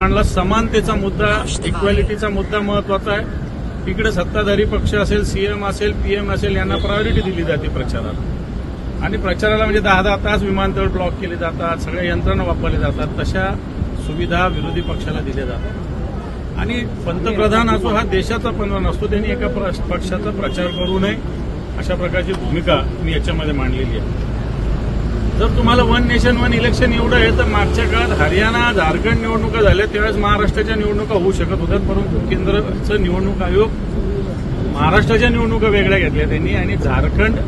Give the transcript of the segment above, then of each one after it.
मांडला समानतेचा मुद्दा, इक्वॅलिटीचा मुद्दा महत्वाचा आहे। इकडे सत्ताधारी पक्ष असेल, सीएम असेल, पीएम असेल, यांना प्रायोरिटी दिली जाते प्रचाराला। आणि प्रचाराला म्हणजे 10-10 तास विमानतळ ब्लॉक केले जातात, सगळ्या यंत्रणा वापरले जातात, तशा सुविधा विरोधी पक्षाला दिल्या जातात। आणि पंतप्रधान असो, हा देशाचा पंतप्रधान असतो, त्यांनी एका पक्षाचा प्रचार करू नये, अशा प्रकारची भूमिका मी याच्यामध्ये मांडलेली आहे। जर तुम्हाला वन नेशन वन इलेक्शन एवढं आहे तर मागच्या काळात हरियाणा, झारखंड निवडणुका झाल्या त्यावेळेस महाराष्ट्राच्या निवडणुका होऊ शकत होत्या, परंतु केंद्राचं निवडणूक आयोग महाराष्ट्राच्या निवडणुका वेगळ्या घेतल्या त्यांनी आणि झारखंड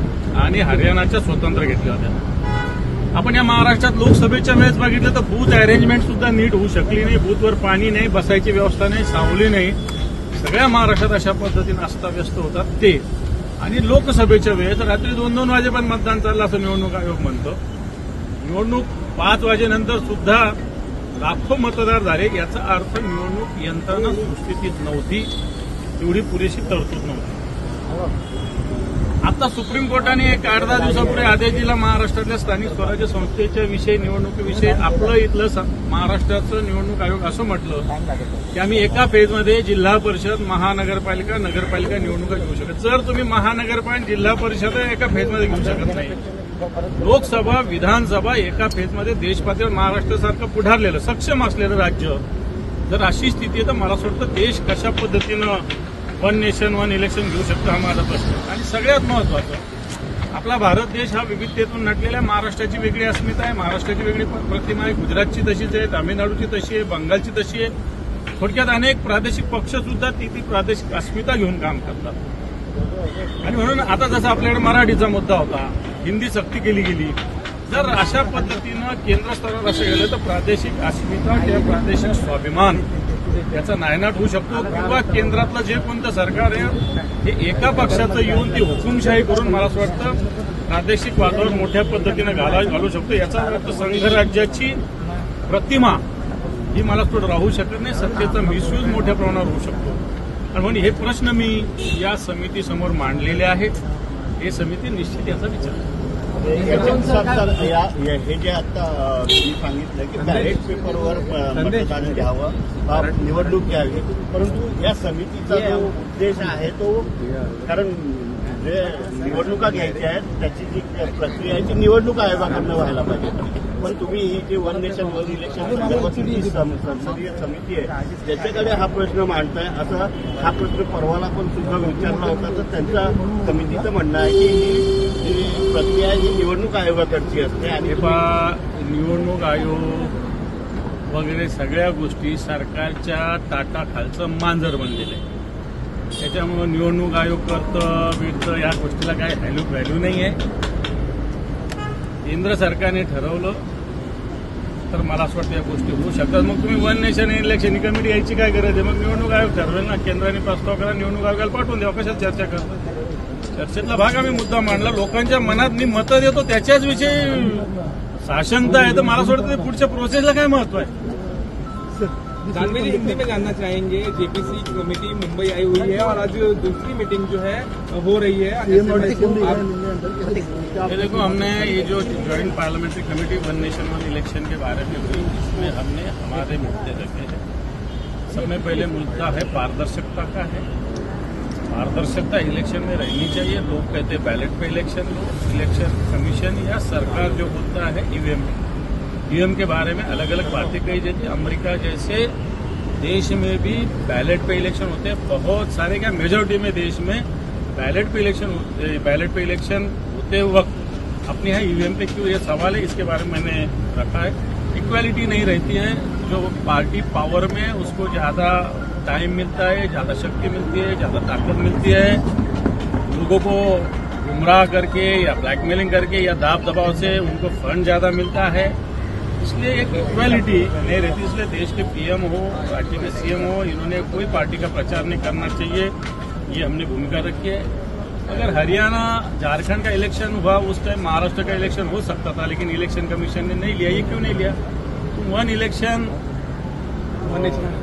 आणि हरियाणाच्या स्वतंत्र घेतल्या होत्या। आपण या महाराष्ट्रात लोकसभेच्या वेळेस बघितलं तर बूथ अरेंजमेंट सुद्धा नीट होऊ शकली नाही, बूथवर पाणी नाही, बसायची व्यवस्था नाही, सावली नाही, सगळ्या महाराष्ट्रात अशा पद्धतीने अस्ताव्यस्त होतात ते। आणि लोकसभेच्या वेळेस रात्री 2-2 वाजेपर्यंत मतदान चाललं असं निवडणूक आयोग म्हणतो। निवडणूक 5 वाजेनंतर सुद्धा लाखो मतदार झाले, याचा अर्थ निवडणूक यंत्रणा सुस्थितीत नव्हती, एवढी पुरेशी तरतूद नव्हती। आता सुप्रीम कोर्टाने एक 8-10 दिवसापूर्वी आदेश दिला महाराष्ट्रातल्या स्थानिक स्वराज्य संस्थेच्या विषयी, निवडणुकीविषयी। आपलं इथलं महाराष्ट्राचं निवडणूक आयोग असं म्हटलं की आम्ही एका फेजमध्ये जिल्हा परिषद, महानगरपालिका, नगरपालिका निवडणुका घेऊ शकत। जर तुम्ही महानगरपालिका, जिल्हा परिषद एका फेजमध्ये घेऊ शकत नाही, लोकसभा, विधानसभा एका फेजमध्ये देश पातळीवर महाराष्ट्रासारखं पुढारलेलं, सक्षम असलेलं राज्य जर अशी स्थिती आहे तर मला असं वाटतं देश कशा पद्धतीनं वन नेशन वन इलेक्शन घेऊ शकतो, हा माझा प्रश्न आहे। आणि सगळ्यात महत्वाचं, आपला भारत देश हा विविधतेतून नटलेला आहे। महाराष्ट्राची वेगळी अस्मिता आहे, महाराष्ट्राची वेगळी प्रतिमा आहे, गुजरातची तशीच आहे, तामिळनाडूची तशी आहे, बंगालची तशी आहे। थोडक्यात अनेक प्रादेशिक पक्ष सुद्धा ती प्रादेशिक अस्मिता घेऊन काम करतात। आणि म्हणून आता जसं आपल्याकडे मराठीचा मुद्दा होता, हिंदी सक्ती केली गेली, जर अशा पद्धतीनं केंद्र स्तरावर असं गेलं तर प्रादेशिक अस्मिता किंवा प्रादेशिक स्वाभिमान याचा नायनाट होऊ शकतो। किंवा केंद्रातलं जे कोणतं सरकार आहे हे एका पक्षाचं येऊन ती हुकुमशाही करून मला असं वाटतं प्रादेशिक वादावर मोठ्या पद्धतीनं घालू शकतो। याचा अर्थ संघराज्याची प्रतिमा ही मला थोडं राहू शकत नाही, सत्तेचा मिसयूज मोठ्या प्रमाणावर होऊ शकतो। आणि म्हणून हे प्रश्न मी या समितीसमोर मांडलेले आहेत, हे समिती निश्चित याचा विचार करेल। हे जे आता मी सांगितलं की बॅलेट पेपरवर मतदान घ्यावं, निवडणूक घ्यावी, परंतु या समितीचा जो उद्देश आहे तो, कारण जे निवडणुका घ्यायच्या आहेत त्याची जी प्रक्रिया आहे ती निवडणूक आयोगाकडनं व्हायला पाहिजे। पण तुम्ही ही जी वन नेशन वन इलेक्शन संदर्भातली संसदीय समिती आहे त्याच्याकडे हा प्रश्न मांडताय, असा हा प्रश्न परवाला पण सुद्धा विचारला होता। तर त्यांच्या समितीचं म्हणणं आहे की ही प्रक्रिया ही निवडणूक आयोगाकडची असते आणि निवडणूक आयोग वगैरे सगळ्या गोष्टी सरकारच्या ताटाखालचं मांजर बनलेलं आहे। त्याच्यामुळे निवडणूक आयोग करतं या गोष्टीला काय व्हॅल्यू नाही आहे। केंद्र सरकारने ठरवलं तर मला असं वाटतं या गोष्टी होऊ शकतात। मग तुम्ही वन नेशन इलेक्शन कमिटी यायची काय गरज आहे? मग निवडणूक आयोग ठरवेल ना, केंद्राने प्रस्ताव करा, निवडणूक आयोगाला पाठवून द्या, कशात चर्चा करतात? चर्चेतला भाग आम्ही मुद्दा मांडला, लोकांच्या मनात मी मतं देतो त्याच्याच विषयी साशंकता आहे, तर मला असं वाटतं पुढच्या प्रोसेसला काय महत्व आहे? जानवी जी, हिंदी में जानना चाहेंगे, जेपीसी कमेटी मुंबई आई हुई है और आज दूसरी मीटिंग जो है हो रही है। देखो, हमने ये जो joint parliamentary committee one nation one election के बारे में हुई, इसमें हमने हमारे मुद्दे रखे हैं। सबसे पहले मुद्दा है पारदर्शिता का है। पारदर्शिता इलेक्शन में रहनी चाहिए। लोग कहते हैं बैलेट पे इलेक्शन लो, इलेक्शन कमीशन या सरकार जो होता है ईवीएम के बारे में अलग अलग बातें कही जाती है। अमेरिका जैसे देश में भी बैलेट पे इलेक्शन होते हैं, बहुत सारे क्या मेजॉरिटी में देश में बैलेट पे इलेक्शन होते वक्त अपने यहाँ ईवीएम पे क्यों, ये सवाल है, इसके बारे में मैंने रखा है। इक्वालिटी नहीं रहती है, जो पार्टी पावर में उसको ज्यादा टाइम मिलता है, ज्यादा शक्ति मिलती है, ज्यादा ताकत मिलती है, लोगों को गुमराह करके या ब्लैकमेलिंग करके या दाब दबाव से उनको फंड ज्यादा मिलता है, इसलिए एक इक्वालिटी नहीं रहती। इसलिए देश के पीएम हो, राज्य के सीएम हो, इन्होंने कोई पार्टी का प्रचार नहीं करना चाहिए, ये हमने भूमिका रखी है। अगर हरियाणा, झारखंड का इलेक्शन हुआ उस टाइम महाराष्ट्र का इलेक्शन हो सकता था, लेकिन इलेक्शन कमीशन ने नहीं लिया। ये क्यों नहीं लिया? तो वन इलेक्शन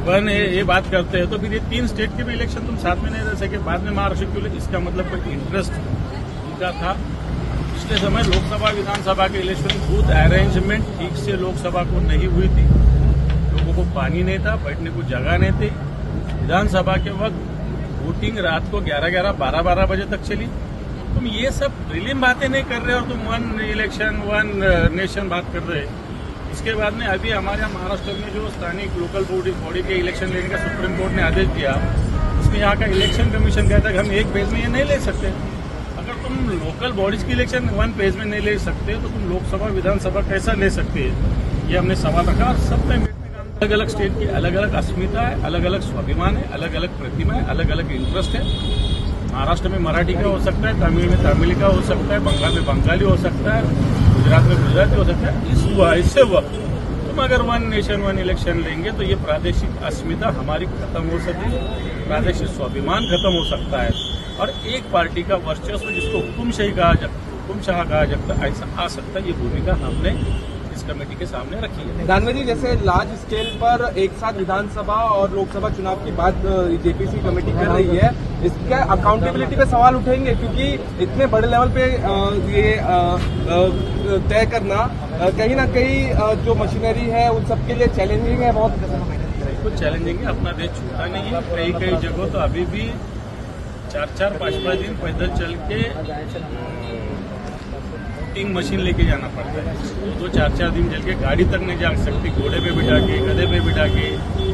वन ये बात करते हैं तो फिर ये 3 स्टेट के भी इलेक्शन तुम साथ में नहीं रह सके, बाद में महाराष्ट्र क्यों ले? इसका मतलब कोई इंटरेस्ट उनका था। पिछले समय लोकसभा विधानसभा के इलेक्शन बूथ अरेंजमेंट ठीक से लोकसभा को नहीं हुई थी, लोगों को को पानी नहीं था, बैठने को जगह नहीं थी। विधानसभा के वक्त वोटिंग रात को 11-11, 12-12 बजे तक चली। तुम ये सब प्रीलिम बातें नहीं कर रहे हो, तुम वन इलेक्शन वन नेशन बात कर रहे हैं। इसके बाद में अभी हमारे यहाँ महाराष्ट्र में जो स्थानिक लोकल बॉडी के इलेक्शन लेने का सुप्रीम कोर्ट ने आदेश दिया, उसमें यहाँ का इलेक्शन कमीशन कहता है कि हम एक पेज में ये नहीं ले सकते। अगर तुम लोकल बॉडीज की इलेक्शन वन पेज में नहीं ले सकते तो तुम लोकसभा विधानसभा कैसा ले सकते हैं? ये हमने सवाल रखा। और सब में अलग अलग स्टेट की अलग अलग अस्मिता है, अलग अलग स्वाभिमान है, अलग अलग प्रतिमा है, अलग अलग इंटरेस्ट है। महाराष्ट्र में मराठी का हो सकता है, तमिल में तमिल का हो सकता है, बंगाल में बंगाली हो सकता है, गुजरात में गुजराती हो सकता है। इससे वक्त तुम अगर वन नेशन वन इलेक्शन लेंगे तो ये प्रादेशिक अस्मिता हमारी खत्म हो सकती है, प्रादेशिक स्वाभिमान खत्म हो सकता है और एक पार्टी का वर्चस्व जिसको हुकुमशाही कहा जाता है ऐसा आ सकता है। ये भूमिका हमने इस कमेटी के सामने रखी है। दानवे जी, जैसे लार्ज स्केल पर एक साथ विधानसभा और लोकसभा चुनाव की बात जेपीसी कमेटी कर रही है, इसका अकाउंटेबिलिटी पे सवाल उठेंगे? क्योंकि इतने बड़े लेवल पे ये तय करना कहीं ना कहीं जो मशीनरी है उन सबके लिए चैलेंजिंग है, बहुत कुछ चैलेंजिंग है। अपना देश छूटा नहीं है। कई जगहों तो अभी भी 4-4, 5-5 दिन पैदल चल के वोटिंग मशीन लेके जाना पड़ता है। 2-2, 4-4 दिन चल के गाड़ी तक नहीं जा सकती, घोड़े पे बिठा के, गधे पे बिठा के,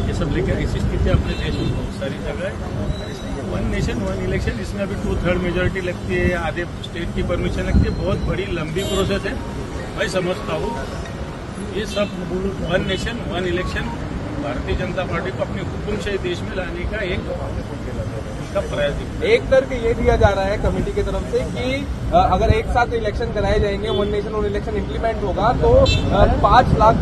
ये सब लेके। ऐसी स्थिति अपने देश में बहुत सारी जगह है। वन नेशन वन इलेक्शन, इसमें अभी 2/3 मेजोरिटी लगती है, आधे स्टेट की परमिशन लगती है, बहुत बड़ी लंबी प्रोसेस है। मैं समझता हूँ ये सब one nation one election Bharatiya Janata party को अपने हुकुमशाही देश में लाने का एक प्रयास। एक तर्क ये दिया जा रहा है कमेटी की तरफ से कि अगर एक साथ इलेक्शन कराए जाएंगे, one nation one election implement होगा तो 5 लाख